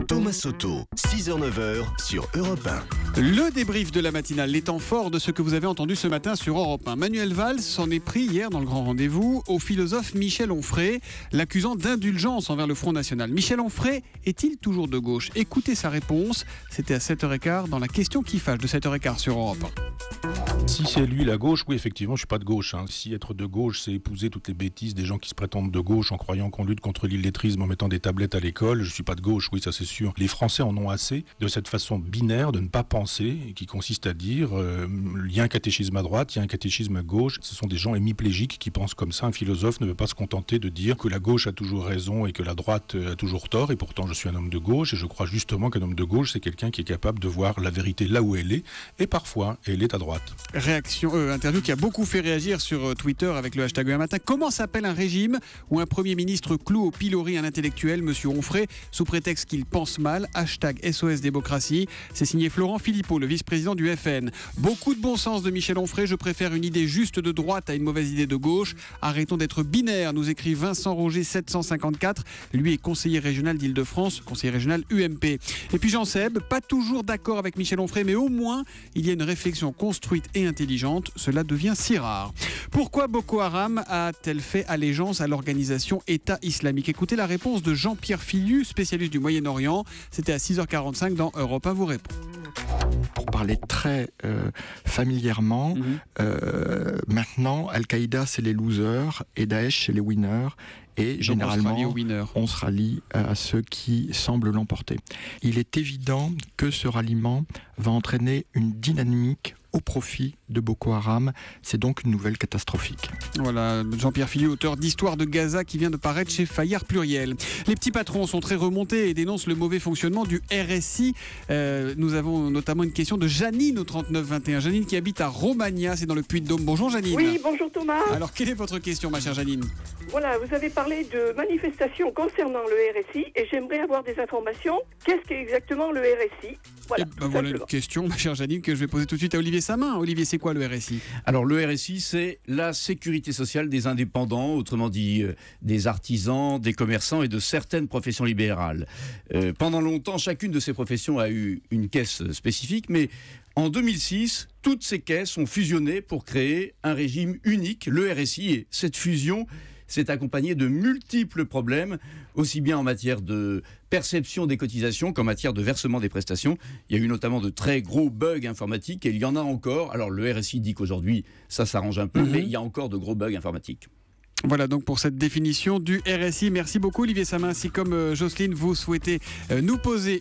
Thomas Soto, 6h-9h sur Europe 1. Le débrief de la matinale, les temps forts de ce que vous avez entendu ce matin sur Europe 1. Manuel Valls s'en est pris hier dans le grand rendez-vous au philosophe Michel Onfray, l'accusant d'indulgence envers le Front National. Michel Onfray est-il toujours de gauche? Écoutez sa réponse, c'était à 7h15 dans la question qui fâche de 7h15 sur Europe 1. Si c'est lui la gauche, oui effectivement je suis pas de gauche. Si être de gauche c'est épouser toutes les bêtises des gens qui se prétendent de gauche en croyant qu'on lutte contre l'illettrisme en mettant des tablettes à l'école, je suis pas de gauche, oui ça c'est sûr. Les Français en ont assez de cette façon binaire de ne pas penser, qui consiste à dire il y a un catéchisme à droite, il y a un catéchisme à gauche. Ce sont des gens hémiplégiques qui pensent comme ça. Un philosophe ne veut pas se contenter de dire que la gauche a toujours raison et que la droite a toujours tort, et pourtant je suis un homme de gauche et je crois justement qu'un homme de gauche c'est quelqu'un qui est capable de voir la vérité là où elle est, et parfois elle est à droite. Interview qui a beaucoup fait réagir sur Twitter avec le hashtag un matin. Comment s'appelle un régime où un Premier ministre cloue au pilori un intellectuel, Monsieur Onfray, sous prétexte qu'il pense mal? Hashtag SOS démocratie. C'est signé Florent Philippot, le vice-président du FN. Beaucoup de bon sens de Michel Onfray. Je préfère une idée juste de droite à une mauvaise idée de gauche. Arrêtons d'être binaires, nous écrit Vincent Roger 754. Lui est conseiller régional d'Île-de-France, conseiller régional UMP. Et puis Jean Seb, pas toujours d'accord avec Michel Onfray, mais au moins il y a une réflexion construite et intelligente. Cela devient si rare. Pourquoi Boko Haram a-t-elle fait allégeance à l'organisation État islamique? Écoutez la réponse de Jean-Pierre Filiu, spécialiste du Moyen-Orient. C'était à 6h45 dans Europe 1 vous répond. Pour parler très familièrement, maintenant, Al-Qaïda, c'est les losers et Daesh, c'est les winners. Et donc généralement, on se rallie à ceux qui semblent l'emporter. Il est évident que ce ralliement va entraîner une dynamique au profit de Boko Haram. C'est donc une nouvelle catastrophique. Voilà, Jean-Pierre Filiu, auteur d'Histoire de Gaza qui vient de paraître chez Fayard Pluriel. Les petits patrons sont très remontés et dénoncent le mauvais fonctionnement du RSI. Nous avons notamment une question de Janine au 3921. Janine qui habite à Romagna, c'est dans le Puy-de-Dôme. Bonjour Janine. Oui, bonjour Thomas. Alors, quelle est votre question, ma chère Janine? Voilà, vous avez parlé de manifestations concernant le RSI et j'aimerais avoir des informations. Qu'est-ce qu'est exactement le RSI? Voilà une question, ma chère Janine, que je vais poser tout de suite à Olivier Samin. Olivier, c'est quoi le RSI? Alors le RSI, c'est la sécurité sociale des indépendants, autrement dit des artisans, des commerçants et de certaines professions libérales. Pendant longtemps, chacune de ces professions a eu une caisse spécifique, mais en 2006, toutes ces caisses ont fusionné pour créer un régime unique, le RSI, et cette fusion s'est accompagnée de multiples problèmes, aussi bien en matière de perception des cotisations qu'en matière de versement des prestations. Il y a eu notamment de très gros bugs informatiques et il y en a encore. Alors le RSI dit qu'aujourd'hui ça s'arrange un peu, mais il y a encore de gros bugs informatiques. Voilà donc pour cette définition du RSI. Merci beaucoup Olivier Samin. Si comme Jocelyne vous souhaitez nous poser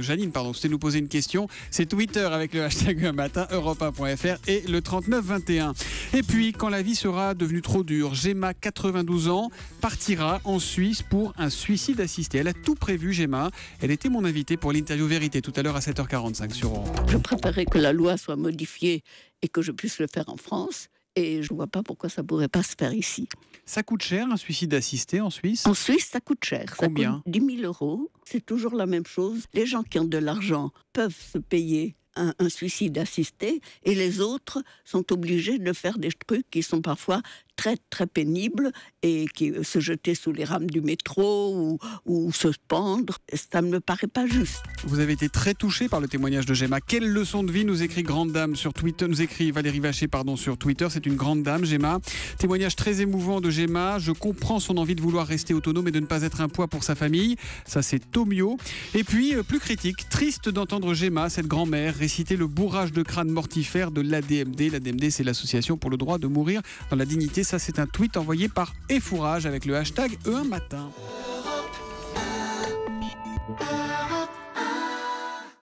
Janine, souhaitez nous poser une question, c'est Twitter avec le hashtag un matin, europe1.fr et le 3921. Et puis quand la vie sera devenue trop dure, Gemma, 92 ans, partira en Suisse pour un suicide assisté. Elle a tout prévu, Gemma. Elle était mon invitée pour l'interview Vérité tout à l'heure à 7h45 sur Europe. Je préférerais que la loi soit modifiée et que je puisse le faire en France. Et je ne vois pas pourquoi ça ne pourrait pas se faire ici. Ça coûte cher, un suicide assisté en Suisse? En Suisse, ça coûte cher. Combien? Ça coûte 10 000 €. C'est toujours la même chose. Les gens qui ont de l'argent peuvent se payer un suicide assisté et les autres sont obligés de faire des trucs qui sont parfois très très pénibles et qui se jeter sous les rames du métro ou se pendre. Ça ne me paraît pas juste. Vous avez été très touché par le témoignage de Gemma. Quelle leçon de vie nous écrit Grande Dame sur Twitter, nous écrit Valérie Vacher sur Twitter. C'est une grande dame, Gemma. Témoignage très émouvant de Gemma. Je comprends son envie de vouloir rester autonome et de ne pas être un poids pour sa famille. Ça c'est Tomio. Et puis plus critique, triste d'entendre Gemma, cette grand-mère, réciter le bourrage de crâne mortifère de l'ADMD. L'ADMD, c'est l'association pour le droit de mourir dans la dignité. Ça, c'est un tweet envoyé par Effourage avec le hashtag E1matin.